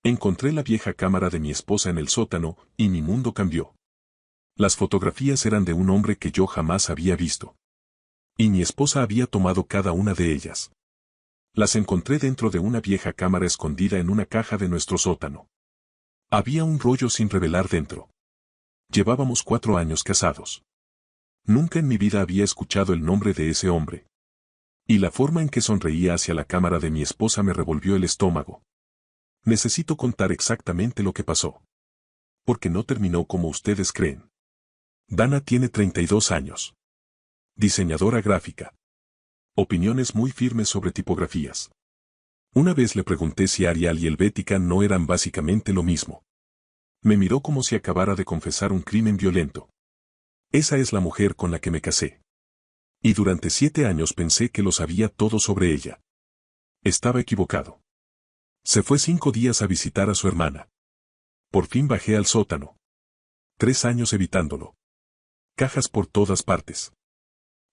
Encontré la vieja cámara de mi esposa en el sótano, y mi mundo cambió. Las fotografías eran de un hombre que yo jamás había visto. Y mi esposa había tomado cada una de ellas. Las encontré dentro de una vieja cámara escondida en una caja de nuestro sótano. Había un rollo sin revelar dentro. Llevábamos 4 años casados. Nunca en mi vida había escuchado el nombre de ese hombre. Y la forma en que sonreía hacia la cámara de mi esposa me revolvió el estómago. Necesito contar exactamente lo que pasó. Porque no terminó como ustedes creen. Dana tiene 32 años. Diseñadora gráfica. Opiniones muy firmes sobre tipografías. Una vez le pregunté si Arial y Helvética no eran básicamente lo mismo. Me miró como si acabara de confesar un crimen violento. Esa es la mujer con la que me casé. Y durante 7 años pensé que lo sabía todo sobre ella. Estaba equivocado. Se fue 5 días a visitar a su hermana. Por fin bajé al sótano. 3 años evitándolo. Cajas por todas partes.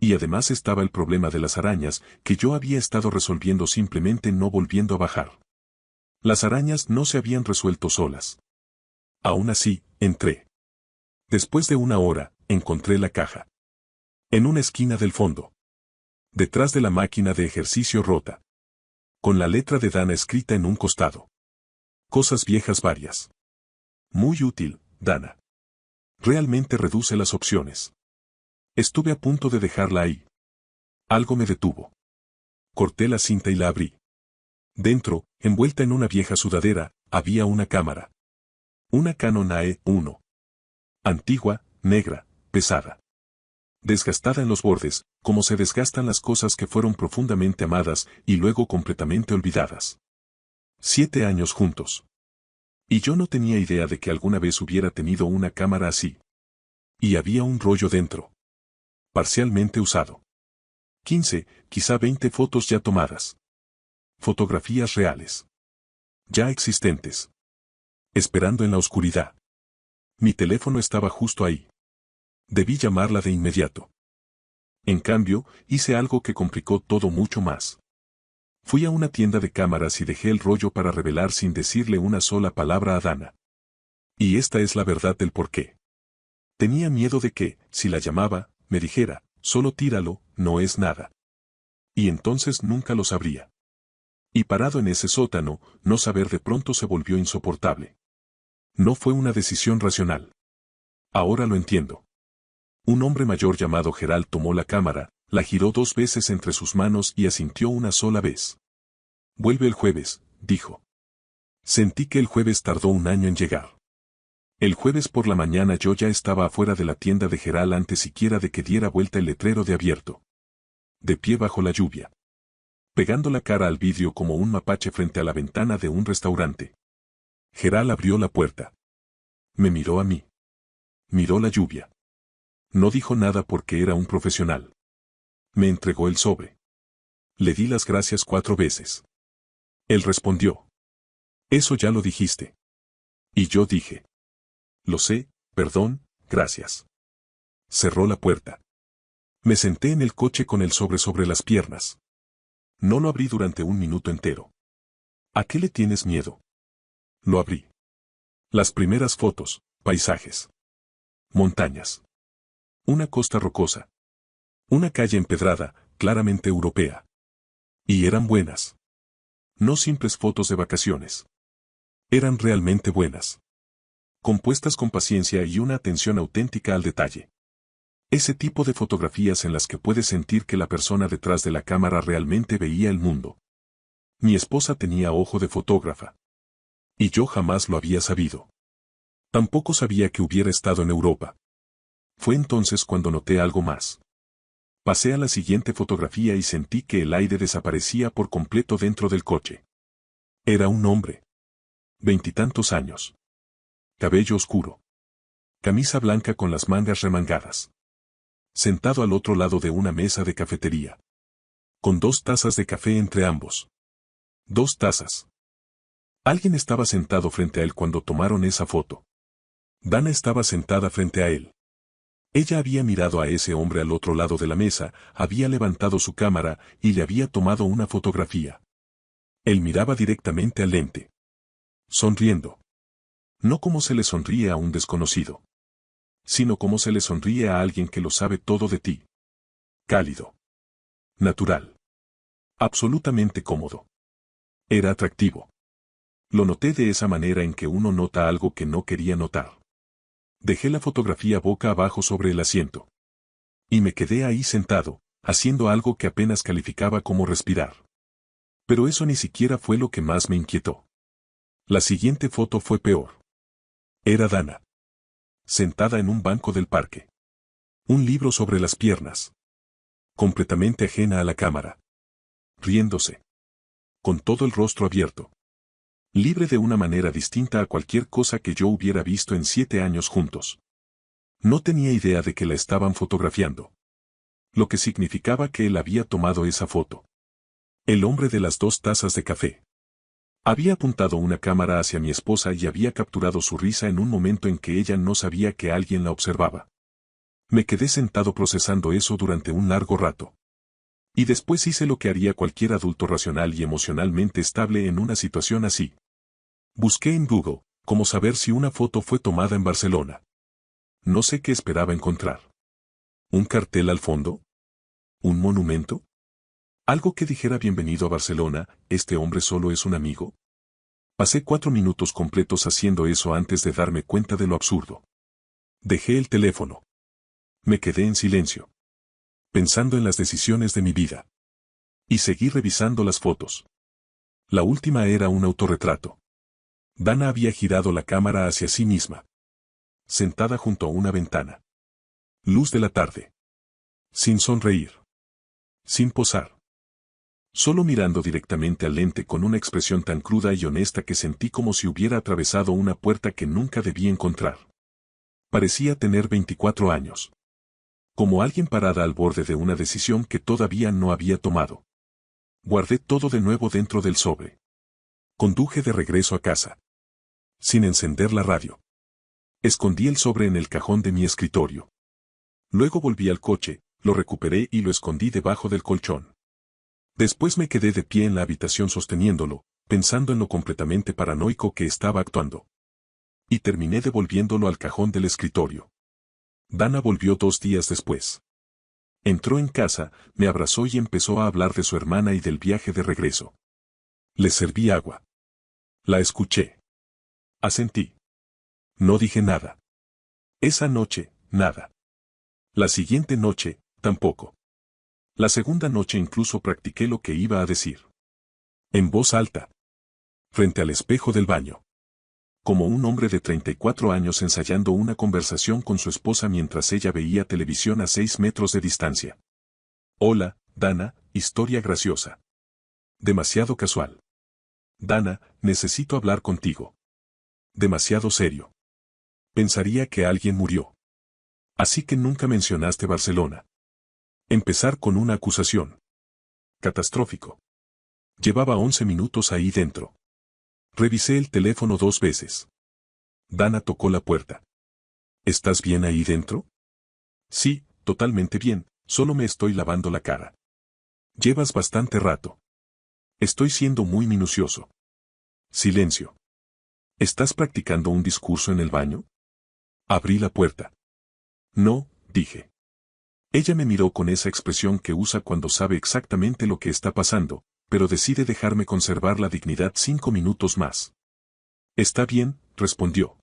Y además estaba el problema de las arañas, que yo había estado resolviendo simplemente no volviendo a bajar. Las arañas no se habían resuelto solas. Aún así, entré. Después de 1 hora, encontré la caja. En una esquina del fondo. Detrás de la máquina de ejercicio rota. Con la letra de Dana escrita en un costado. Cosas viejas varias. Muy útil, Dana. Realmente reduce las opciones. Estuve a punto de dejarla ahí. Algo me detuvo. Corté la cinta y la abrí. Dentro, envuelta en una vieja sudadera, había una cámara. Una Canon AE-1. Antigua, negra, pesada. Desgastada en los bordes, como se desgastan las cosas que fueron profundamente amadas y luego completamente olvidadas. 7 años juntos. Y yo no tenía idea de que alguna vez hubiera tenido una cámara así. Y había un rollo dentro. Parcialmente usado. 15, quizá 20 fotos ya tomadas. Fotografías reales. Ya existentes. Esperando en la oscuridad. Mi teléfono estaba justo ahí. Debí llamarla de inmediato. En cambio, hice algo que complicó todo mucho más. Fui a una tienda de cámaras y dejé el rollo para revelar sin decirle una sola palabra a Dana. Y esta es la verdad del porqué. Tenía miedo de que, si la llamaba, me dijera, solo tíralo, no es nada. Y entonces nunca lo sabría. Y parado en ese sótano, no saber de pronto se volvió insoportable. No fue una decisión racional. Ahora lo entiendo. Un hombre mayor llamado Gerald tomó la cámara, la giró 2 veces entre sus manos y asintió una sola vez. Vuelve el jueves, dijo. Sentí que el jueves tardó 1 año en llegar. El jueves por la mañana yo ya estaba afuera de la tienda de Gerald antes siquiera de que diera vuelta el letrero de abierto. De pie bajo la lluvia. Pegando la cara al vidrio como un mapache frente a la ventana de un restaurante. Gerald abrió la puerta. Me miró a mí. Miró la lluvia. No dijo nada porque era un profesional. Me entregó el sobre. Le di las gracias 4 veces. Él respondió. Eso ya lo dijiste. Y yo dije. Lo sé, perdón, gracias. Cerró la puerta. Me senté en el coche con el sobre las piernas. No lo abrí durante 1 minuto entero. ¿A qué le tienes miedo? Lo abrí. Las primeras fotos, paisajes. Montañas. Una costa rocosa. Una calle empedrada, claramente europea. Y eran buenas. No simples fotos de vacaciones. Eran realmente buenas. Compuestas con paciencia y una atención auténtica al detalle. Ese tipo de fotografías en las que puedes sentir que la persona detrás de la cámara realmente veía el mundo. Mi esposa tenía ojo de fotógrafa. Y yo jamás lo había sabido. Tampoco sabía que hubiera estado en Europa. Fue entonces cuando noté algo más. Pasé a la siguiente fotografía y sentí que el aire desaparecía por completo dentro del coche. Era un hombre. 20 y tantos años. Cabello oscuro. Camisa blanca con las mangas remangadas. Sentado al otro lado de una mesa de cafetería. Con 2 tazas de café entre ambos. 2 tazas. Alguien estaba sentado frente a él cuando tomaron esa foto. Dana estaba sentada frente a él. Ella había mirado a ese hombre al otro lado de la mesa, había levantado su cámara y le había tomado una fotografía. Él miraba directamente al lente. Sonriendo. No como se le sonríe a un desconocido, sino como se le sonríe a alguien que lo sabe todo de ti. Cálido. Natural. Absolutamente cómodo. Era atractivo. Lo noté de esa manera en que uno nota algo que no quería notar. Dejé la fotografía boca abajo sobre el asiento. Y me quedé ahí sentado, haciendo algo que apenas calificaba como respirar. Pero eso ni siquiera fue lo que más me inquietó. La siguiente foto fue peor. Era Dana. Sentada en un banco del parque. Un libro sobre las piernas. Completamente ajena a la cámara. Riéndose. Con todo el rostro abierto. Libre de una manera distinta a cualquier cosa que yo hubiera visto en 7 años juntos. No tenía idea de que la estaban fotografiando. Lo que significaba que él había tomado esa foto. El hombre de las 2 tazas de café. Había apuntado una cámara hacia mi esposa y había capturado su risa en un momento en que ella no sabía que alguien la observaba. Me quedé sentado procesando eso durante un largo rato. Y después hice lo que haría cualquier adulto racional y emocionalmente estable en una situación así. Busqué en Google cómo saber si una foto fue tomada en Barcelona. No sé qué esperaba encontrar. ¿Un cartel al fondo? ¿Un monumento? ¿Algo que dijera bienvenido a Barcelona, este hombre solo es un amigo? Pasé 4 minutos completos haciendo eso antes de darme cuenta de lo absurdo. Dejé el teléfono. Me quedé en silencio. Pensando en las decisiones de mi vida. Y seguí revisando las fotos. La última era un autorretrato. Dana había girado la cámara hacia sí misma. Sentada junto a una ventana. Luz de la tarde. Sin sonreír. Sin posar. Solo mirando directamente al lente con una expresión tan cruda y honesta que sentí como si hubiera atravesado una puerta que nunca debí encontrar. Parecía tener 24 años. Como alguien parada al borde de una decisión que todavía no había tomado. Guardé todo de nuevo dentro del sobre. Conduje de regreso a casa. Sin encender la radio. Escondí el sobre en el cajón de mi escritorio. Luego volví al coche, lo recuperé y lo escondí debajo del colchón. Después me quedé de pie en la habitación sosteniéndolo, pensando en lo completamente paranoico que estaba actuando. Y terminé devolviéndolo al cajón del escritorio. Dana volvió 2 días después. Entró en casa, me abrazó y empezó a hablar de su hermana y del viaje de regreso. Le serví agua. La escuché. Asentí. No dije nada. Esa noche, nada. La siguiente noche, tampoco. La segunda noche incluso practiqué lo que iba a decir. En voz alta. Frente al espejo del baño. Como un hombre de 34 años ensayando una conversación con su esposa mientras ella veía televisión a 6 metros de distancia. Hola, Dana, historia graciosa. Demasiado casual. Dana, necesito hablar contigo. Demasiado serio. Pensaría que alguien murió. Así que nunca mencionaste Barcelona. Empezar con una acusación. Catastrófico. Llevaba 11 minutos ahí dentro. Revisé el teléfono 2 veces. Dana tocó la puerta. ¿Estás bien ahí dentro? Sí, totalmente bien, solo me estoy lavando la cara. Llevas bastante rato. Estoy siendo muy minucioso. Silencio. ¿Estás practicando un discurso en el baño? Abrí la puerta. No, dije. Ella me miró con esa expresión que usa cuando sabe exactamente lo que está pasando, pero decide dejarme conservar la dignidad 5 minutos más. Está bien, respondió.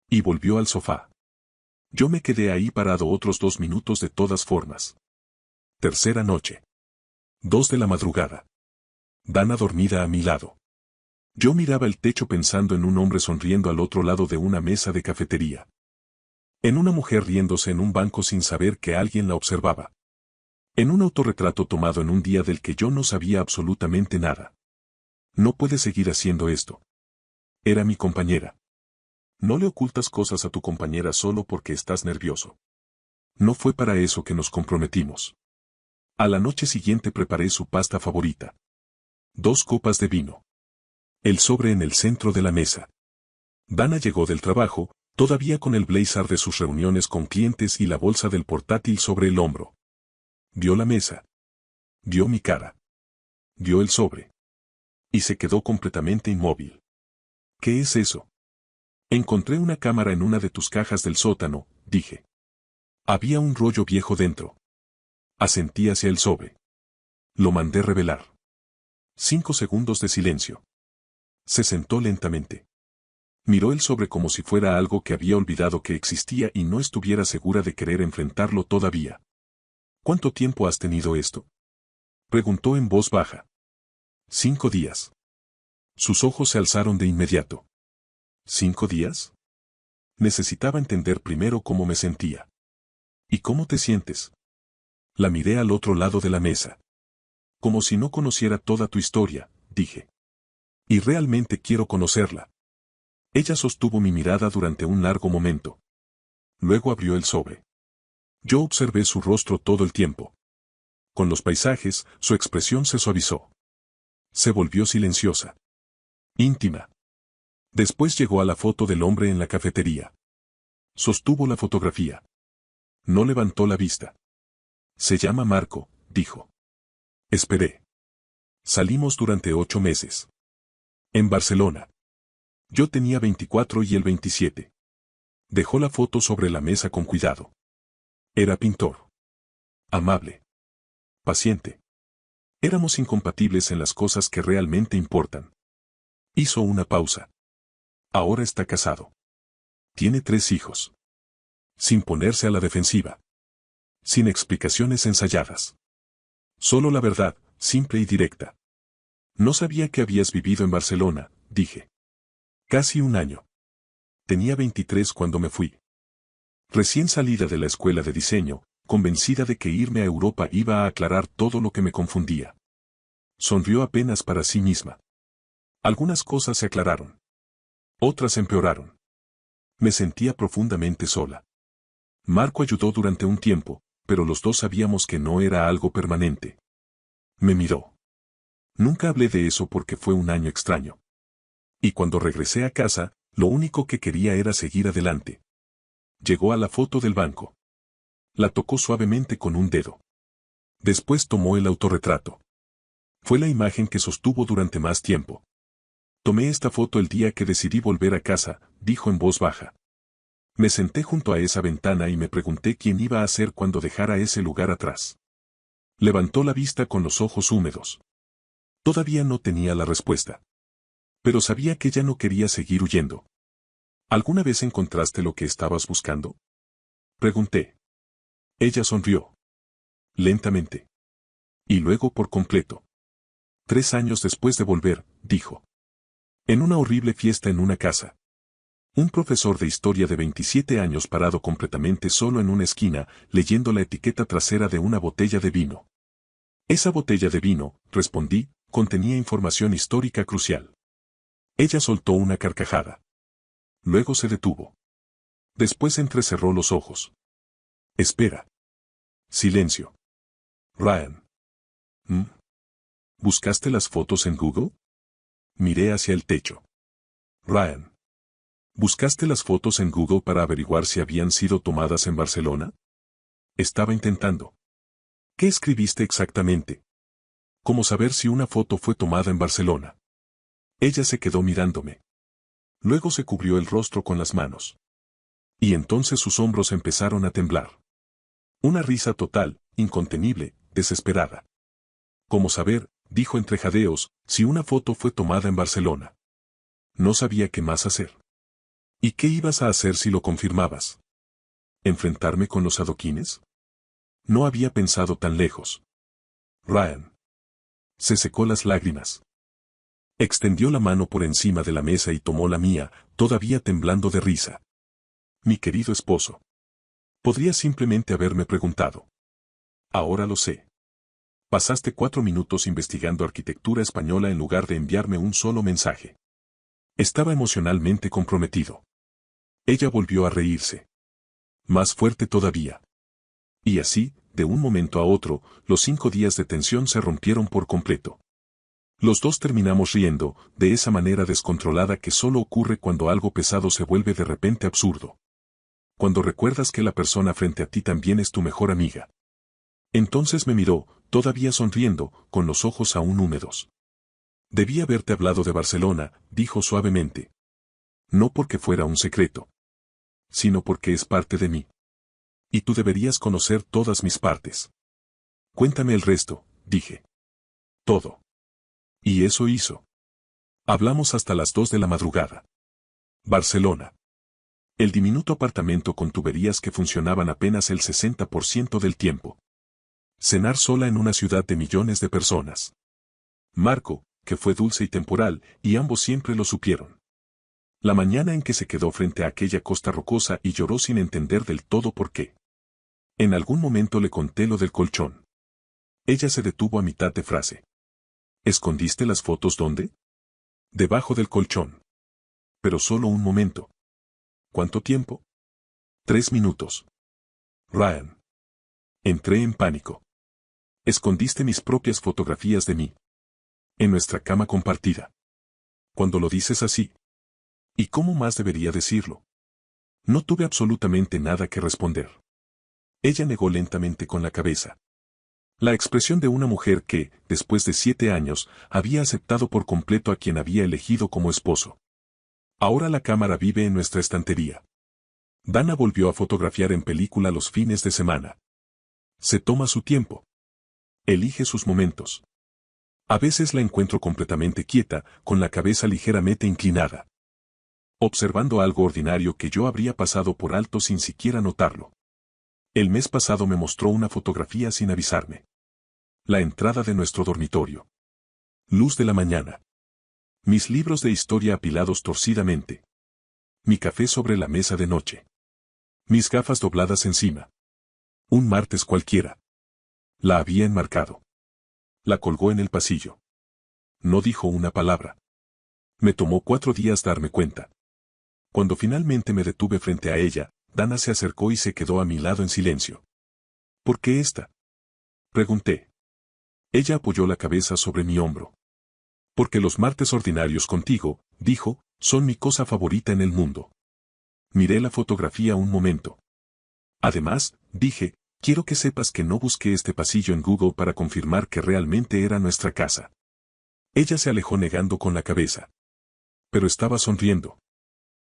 Y volvió al sofá. Yo me quedé ahí parado otros 2 minutos de todas formas. Tercera noche. 2 de la madrugada. Dana dormida a mi lado. Yo miraba el techo pensando en un hombre sonriendo al otro lado de una mesa de cafetería. En una mujer riéndose en un banco sin saber que alguien la observaba. En un autorretrato tomado en un día del que yo no sabía absolutamente nada. No puedes seguir haciendo esto. Era mi compañera. No le ocultas cosas a tu compañera solo porque estás nervioso. No fue para eso que nos comprometimos. A la noche siguiente preparé su pasta favorita. 2 copas de vino. El sobre en el centro de la mesa. Dana llegó del trabajo, todavía con el blazer de sus reuniones con clientes y la bolsa del portátil sobre el hombro. Vio la mesa. Vio mi cara. Vio el sobre. Y se quedó completamente inmóvil. ¿Qué es eso? Encontré una cámara en una de tus cajas del sótano, dije. Había un rollo viejo dentro. Asentí hacia el sobre. Lo mandé revelar. 5 segundos de silencio. Se sentó lentamente. Miró el sobre como si fuera algo que había olvidado que existía y no estuviera segura de querer enfrentarlo todavía. ¿Cuánto tiempo has tenido esto? Preguntó en voz baja. 5 días. Sus ojos se alzaron de inmediato. ¿5 días? Necesitaba entender primero cómo me sentía. ¿Y cómo te sientes? La miré al otro lado de la mesa. Como si no conociera toda tu historia, dije. Y realmente quiero conocerla. Ella sostuvo mi mirada durante un largo momento. Luego abrió el sobre. Yo observé su rostro todo el tiempo. Con los paisajes, su expresión se suavizó. Se volvió silenciosa. Íntima. Después llegó a la foto del hombre en la cafetería. Sostuvo la fotografía. No levantó la vista. Se llama Marco, dijo. Esperé. Salimos durante 8 meses. En Barcelona. Yo tenía 24 y él 27. Dejó la foto sobre la mesa con cuidado. Era pintor. Amable. Paciente. Éramos incompatibles en las cosas que realmente importan. Hizo una pausa. Ahora está casado. Tiene 3 hijos. Sin ponerse a la defensiva. Sin explicaciones ensayadas. Solo la verdad, simple y directa. No sabía que habías vivido en Barcelona, dije. Casi un año. Tenía 23 cuando me fui. Recién salida de la escuela de diseño, convencida de que irme a Europa iba a aclarar todo lo que me confundía. Sonrió apenas para sí misma. Algunas cosas se aclararon. Otras empeoraron. Me sentía profundamente sola. Marco ayudó durante un tiempo, pero los dos sabíamos que no era algo permanente. Me miró. Nunca hablé de eso porque fue un año extraño. Y cuando regresé a casa, lo único que quería era seguir adelante. Llegó a la foto del banco. La tocó suavemente con un dedo. Después tomó el autorretrato. Fue la imagen que sostuvo durante más tiempo. Tomé esta foto el día que decidí volver a casa, dijo en voz baja. Me senté junto a esa ventana y me pregunté quién iba a ser cuando dejara ese lugar atrás. Levantó la vista con los ojos húmedos. Todavía no tenía la respuesta. Pero sabía que ya no quería seguir huyendo. ¿Alguna vez encontraste lo que estabas buscando? Pregunté. Ella sonrió. Lentamente. Y luego por completo. 3 años después de volver, dijo. En una horrible fiesta en una casa. Un profesor de historia de 27 años parado completamente solo en una esquina, leyendo la etiqueta trasera de una botella de vino. Esa botella de vino, respondí, contenía información histórica crucial. Ella soltó una carcajada. Luego se detuvo. Después entrecerró los ojos. Espera. Silencio. Ryan. ¿Buscaste las fotos en Google? Miré hacia el techo. Ryan. ¿Buscaste las fotos en Google para averiguar si habían sido tomadas en Barcelona? Estaba intentando. ¿Qué escribiste exactamente? ¿Cómo saber si una foto fue tomada en Barcelona? Ella se quedó mirándome. Luego se cubrió el rostro con las manos. Y entonces sus hombros empezaron a temblar. Una risa total, incontenible, desesperada. ¿Cómo saber, dijo entre jadeos, si una foto fue tomada en Barcelona? No sabía qué más hacer. ¿Y qué ibas a hacer si lo confirmabas? ¿Enfrentarme con los adoquines? No había pensado tan lejos. Ryan. Se secó las lágrimas. Extendió la mano por encima de la mesa y tomó la mía, todavía temblando de risa. Mi querido esposo. Podría simplemente haberme preguntado. Ahora lo sé. Pasaste 4 minutos investigando arquitectura española en lugar de enviarme un solo mensaje. Estaba emocionalmente comprometido. Ella volvió a reírse. Más fuerte todavía. Y así, de un momento a otro, los 5 días de tensión se rompieron por completo. Los dos terminamos riendo, de esa manera descontrolada que solo ocurre cuando algo pesado se vuelve de repente absurdo. Cuando recuerdas que la persona frente a ti también es tu mejor amiga. Entonces me miró, todavía sonriendo, con los ojos aún húmedos. Debí haberte hablado de Barcelona, dijo suavemente. No porque fuera un secreto, sino porque es parte de mí. Y tú deberías conocer todas mis partes. Cuéntame el resto, dije. Todo. Y eso hizo. Hablamos hasta las 2 de la madrugada. Barcelona. El diminuto apartamento con tuberías que funcionaban apenas el 60% del tiempo. Cenar sola en una ciudad de millones de personas. Marco, que fue dulce y temporal, y ambos siempre lo supieron. La mañana en que se quedó frente a aquella costa rocosa y lloró sin entender del todo por qué. En algún momento le conté lo del colchón. Ella se detuvo a mitad de frase. ¿Escondiste las fotos dónde? Debajo del colchón. Pero solo un momento. ¿Cuánto tiempo? 3 minutos. Ryan. Entré en pánico. Escondiste mis propias fotografías de mí. En nuestra cama compartida. Cuando lo dices así. ¿Y cómo más debería decirlo? No tuve absolutamente nada que responder. Ella negó lentamente con la cabeza. La expresión de una mujer que, después de 7 años, había aceptado por completo a quien había elegido como esposo. Ahora la cámara vive en nuestra estantería. Dana volvió a fotografiar en película los fines de semana. Se toma su tiempo. Elige sus momentos. A veces la encuentro completamente quieta, con la cabeza ligeramente inclinada. Observando algo ordinario que yo habría pasado por alto sin siquiera notarlo. El mes pasado me mostró una fotografía sin avisarme. La entrada de nuestro dormitorio. Luz de la mañana. Mis libros de historia apilados torcidamente. Mi café sobre la mesa de noche. Mis gafas dobladas encima. Un martes cualquiera. La había enmarcado. La colgó en el pasillo. No dijo una palabra. Me tomó 4 días darme cuenta. Cuando finalmente me detuve frente a ella, Dana se acercó y se quedó a mi lado en silencio. ¿Por qué esta? Pregunté. Ella apoyó la cabeza sobre mi hombro. Porque los martes ordinarios contigo, dijo, son mi cosa favorita en el mundo. Miré la fotografía un momento. Además, dije, quiero que sepas que no busqué este pasillo en Google para confirmar que realmente era nuestra casa. Ella se alejó negando con la cabeza. Pero estaba sonriendo.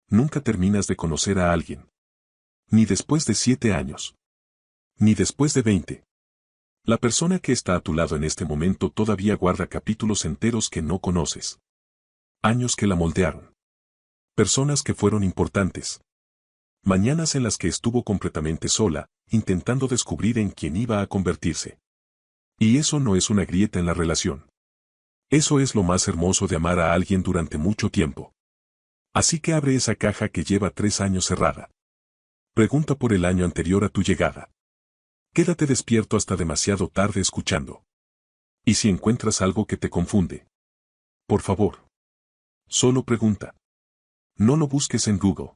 Nunca terminas de conocer a alguien. Ni después de 7 años. Ni después de 20. La persona que está a tu lado en este momento todavía guarda capítulos enteros que no conoces. Años que la moldearon. Personas que fueron importantes. Mañanas en las que estuvo completamente sola, intentando descubrir en quién iba a convertirse. Y eso no es una grieta en la relación. Eso es lo más hermoso de amar a alguien durante mucho tiempo. Así que abre esa caja que lleva 3 años cerrada. Pregunta por el año anterior a tu llegada. Quédate despierto hasta demasiado tarde escuchando. Y si encuentras algo que te confunde, por favor, solo pregunta. No lo busques en Google.